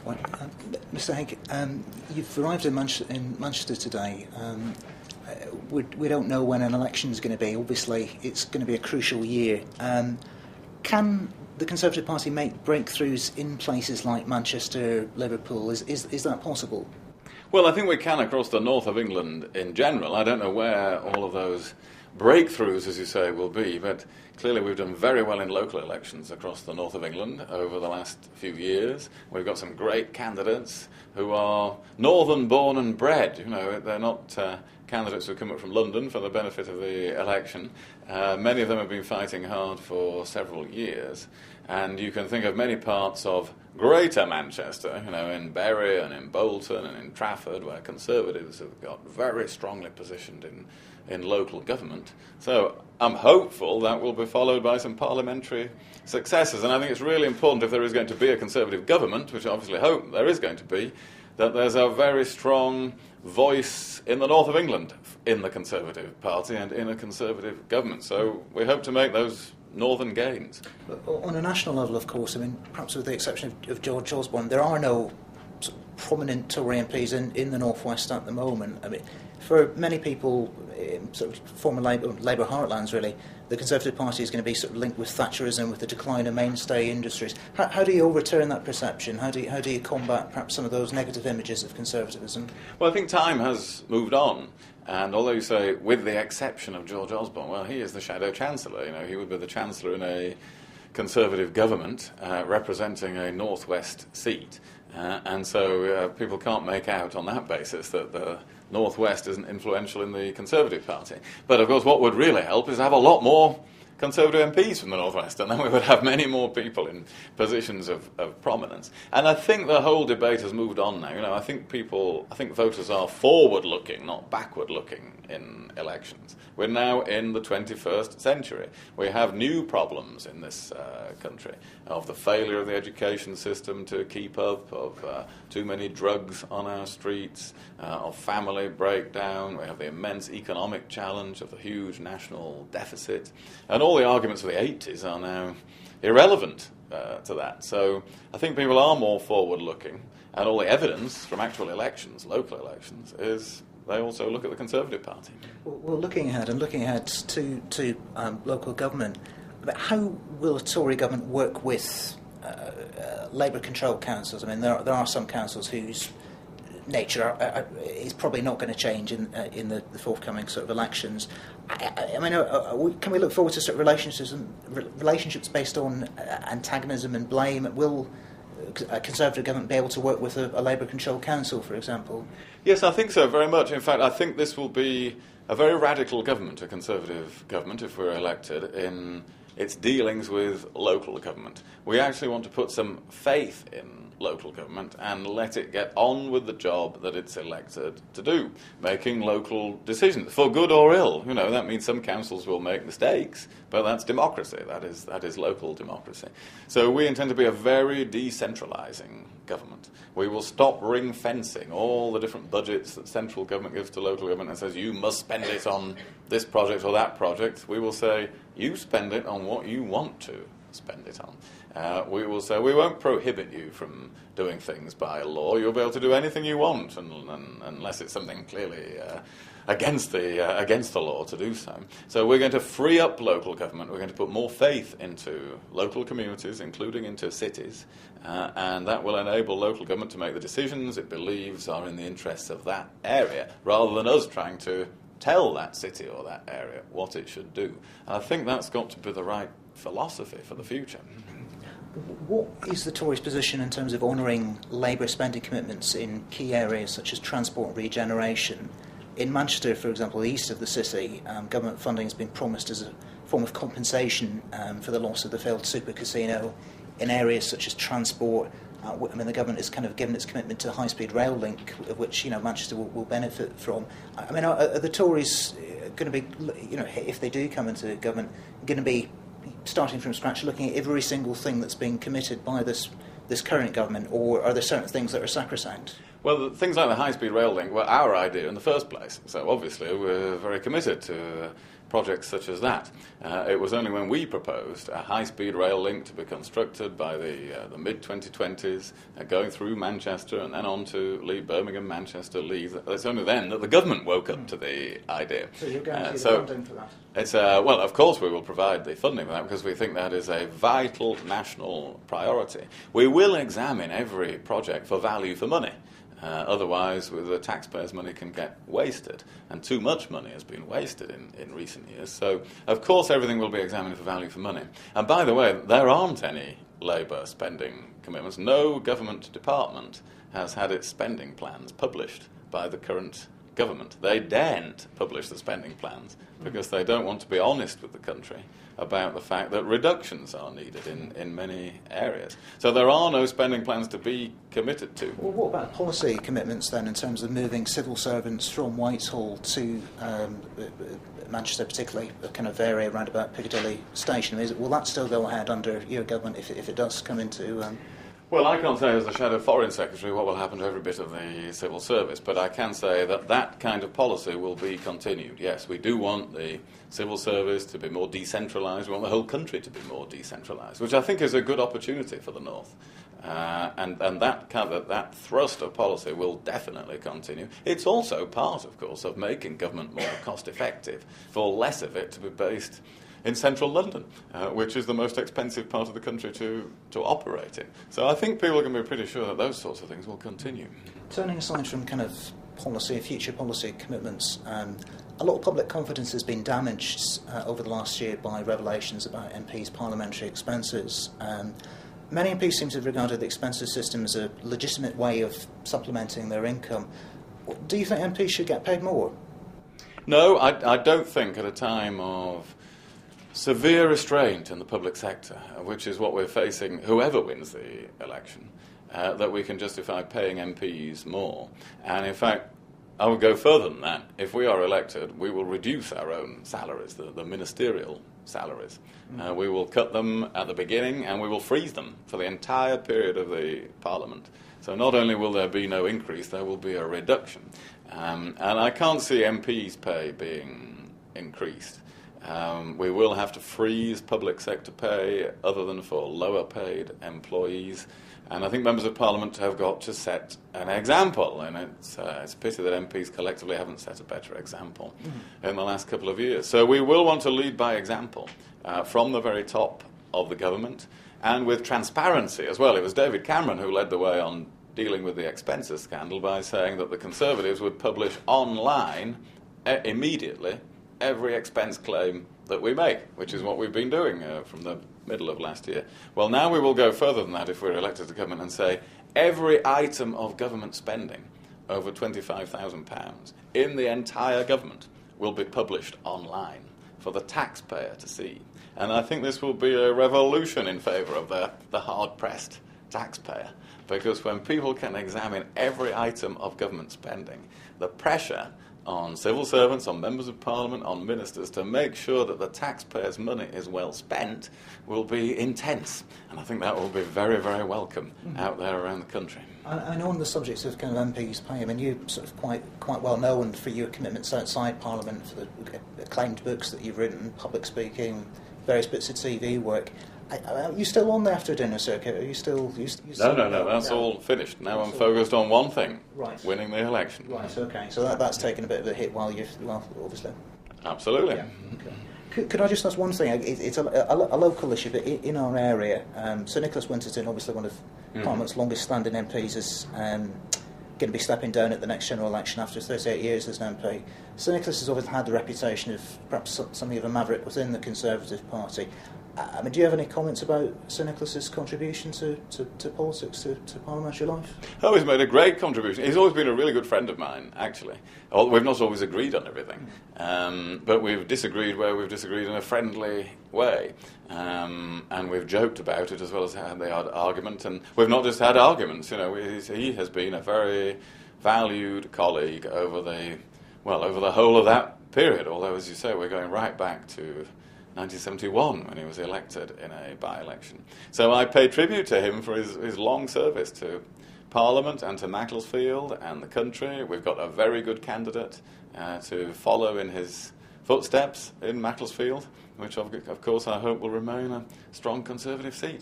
Well, Mr. Hague, you've arrived in Manchester today. We don't know when an election is going to be. Obviously, it's going to be a crucial year. Can the Conservative Party make breakthroughs in places like Manchester, Liverpool? Is that possible? Well, I think we can across the north of England in general. I don't know where all of those breakthroughs, as you say, will be, but clearly we've done very well in local elections across the north of England over the last few years. We've got some great candidates who are northern born and bred. You know, they're not candidates who come up from London for the benefit of the election. Many of them have been fighting hard for several years, and you can think of many parts of Greater Manchester, you know, in Bury and in Bolton and in Trafford, where Conservatives have got very strongly positioned in local government. So I'm hopeful that will be followed by some parliamentary successes, and I think it's really important, if there is going to be a Conservative government, which I obviously hope there is going to be, that there's a very strong voice in the north of England in the Conservative Party and in a Conservative government. So we hope to make those northern gains. On a national level, of course, I mean, perhaps with the exception of George Osborne, there are no sort of prominent Tory MPs in the North West at the moment. I mean, for many people, sort of former Labour heartlands, really, the Conservative Party is going to be sort of linked with Thatcherism, with the decline of mainstay industries. How do you overturn that perception? How do you combat perhaps some of those negative images of conservatism? Well, I think time has moved on. And although you say, with the exception of George Osborne, well, he is the Shadow Chancellor. You know, he would be the Chancellor in a Conservative government representing a North West seat. And so people can't make out on that basis that the North West isn't influential in the Conservative Party. But, of course, what would really help is to have a lot more Conservative MPs from the North West, and then we would have many more people in positions of prominence. And I think the whole debate has moved on now. You know, I think voters are forward-looking, not backward-looking in elections. We're now in the 21st century. We have new problems in this country, of the failure of the education system to keep up, of too many drugs on our streets, of family breakdown. We have the immense economic challenge of the huge national deficit. And all the arguments of the 80s are now irrelevant to that. So I think people are more forward-looking, and all the evidence from actual elections, local elections, is they also look at the Conservative Party. Well, looking ahead to local government, how will a Tory government work with Labour-controlled councils? I mean, there are some councils whose nature is probably not going to change in the forthcoming sort of elections. I mean, can we look forward to sort of relationships based on antagonism and blame? Will a Conservative government be able to work with a Labour-controlled council, for example? Yes, I think so, very much. In fact, I think this will be a very radical government, a Conservative government, if we're elected, in its dealings with local government. We actually want to put some faith in local government and let it get on with the job that it's elected to do, making local decisions, for good or ill. You know, that means some councils will make mistakes, but that's democracy. That is local democracy. So we intend to be a very decentralising government. We will stop ring-fencing all the different budgets that central government gives to local government and says, you must spend it on this project or that project. We will say, you spend it on what you want to spend it on. We will say, we won't prohibit you from doing things by law. You'll be able to do anything you want, unless it's something clearly against the law to do so. So we're going to free up local government. We're going to put more faith into local communities, including into cities, and that will enable local government to make the decisions it believes are in the interests of that area, rather than us trying to tell that city or that area what it should do. And I think that's got to be the right philosophy for the future. What is the Tories' position in terms of honouring Labour spending commitments in key areas such as transport and regeneration? In Manchester, for example, the east of the city, government funding has been promised as a form of compensation for the loss of the failed super casino. In areas such as transport, I mean, the government has kind of given its commitment to a high-speed rail link, of which, you know, Manchester will benefit from. I mean, are the Tories going to be, you know, if they do come into government, going to be starting from scratch, looking at every single thing that's being committed by this current government, or are there certain things that are sacrosanct? Well, things like the high-speed rail link were our idea in the first place, so obviously we're very committed to projects such as that. It was only when we proposed a high-speed rail link to be constructed by the mid-2020s, going through Manchester and then on to Leeds, Birmingham, Manchester, Leeds. It's only then that the government woke up to the idea. So you're guaranteeing the funding for that? It's well, of course we will provide the funding for that because we think that is a vital national priority. We will examine every project for value for money. Otherwise, the taxpayers' money can get wasted, and too much money has been wasted in recent years. So, of course, everything will be examined for value for money. And by the way, there aren't any Labour spending commitments. No government department has had its spending plans published by the current government. They daren't publish the spending plans because they don't want to be honest with the country about the fact that reductions are needed in many areas. So there are no spending plans to be committed to. Well, what about policy commitments then in terms of moving civil servants from Whitehall to Manchester, particularly a kind of area around about Piccadilly Station? Will that still go ahead under your government if it does come into... Well, I can't say as the Shadow Foreign Secretary what will happen to every bit of the civil service, but I can say that that kind of policy will be continued. Yes, we do want the civil service to be more decentralised. We want the whole country to be more decentralised, which I think is a good opportunity for the North. And that thrust of policy will definitely continue. It's also part, of course, of making government more cost-effective, for less of it to be based in central London, which is the most expensive part of the country to operate in. So I think people can be pretty sure that those sorts of things will continue. Turning aside from kind of policy, future policy commitments, a lot of public confidence has been damaged over the last year by revelations about MPs' parliamentary expenses. Many MPs seem to have regarded the expenses system as a legitimate way of supplementing their income. Do you think MPs should get paid more? No, I don't think at a time of severe restraint in the public sector, which is what we're facing, whoever wins the election, that we can justify paying MPs more. And in fact, I would go further than that. If we are elected, we will reduce our own salaries, the ministerial salaries. We will cut them at the beginning and we will freeze them for the entire period of the Parliament. So not only will there be no increase, there will be a reduction. And I can't see MPs' pay being increased. We will have to freeze public sector pay other than for lower paid employees. And I think members of Parliament have got to set an example. And it's a pity that MPs collectively haven't set a better example in the last couple of years. So we will want to lead by example from the very top of the government and with transparency as well. It was David Cameron who led the way on dealing with the expenses scandal by saying that the Conservatives would publish online immediately every expense claim that we make, which is what we've been doing from the middle of last year. Well, now we will go further than that if we're elected to government and say every item of government spending over £25,000 in the entire government will be published online for the taxpayer to see. And I think this will be a revolution in favour of the hard-pressed taxpayer, because when people can examine every item of government spending, the pressure on civil servants, on members of Parliament, on ministers to make sure that the taxpayers' money is well spent will be intense. And I think that will be very, very welcome out there around the country. I know on the subject of kind of MPs' pay, I mean, you're sort of quite well known for your commitments outside Parliament, for the acclaimed books that you've written, public speaking, various bits of TV work. Are you still on the after dinner circuit? Are you still? No. That's all finished. Now I'm focused on one thing: winning the election. Right. Okay. So that's taken a bit of a hit while obviously. Absolutely. Yeah. Okay. Could I just ask one thing? It's a local issue, but in our area, Sir Nicholas Winterton, obviously one of Parliament's longest-standing MPs, is going to be stepping down at the next general election after 38 years as an MP. Sir Nicholas has always had the reputation of perhaps something of a maverick within the Conservative Party. I mean, do you have any comments about Sir Nicholas's contribution to politics, to parliamentary life? Oh, he's made a great contribution. He's always been a really good friend of mine, actually. We've not always agreed on everything, but we've disagreed where we've disagreed in a friendly way. And we've joked about it as well as had the argument. And we've not just had arguments, you know. He has been a very valued colleague over the whole of that period. Although, as you say, we're going right back to 1971 when he was elected in a by-election. So I pay tribute to him for his long service to Parliament and to Macclesfield and the country. We've got a very good candidate to follow in his footsteps in Macclesfield, which of course I hope will remain a strong Conservative seat.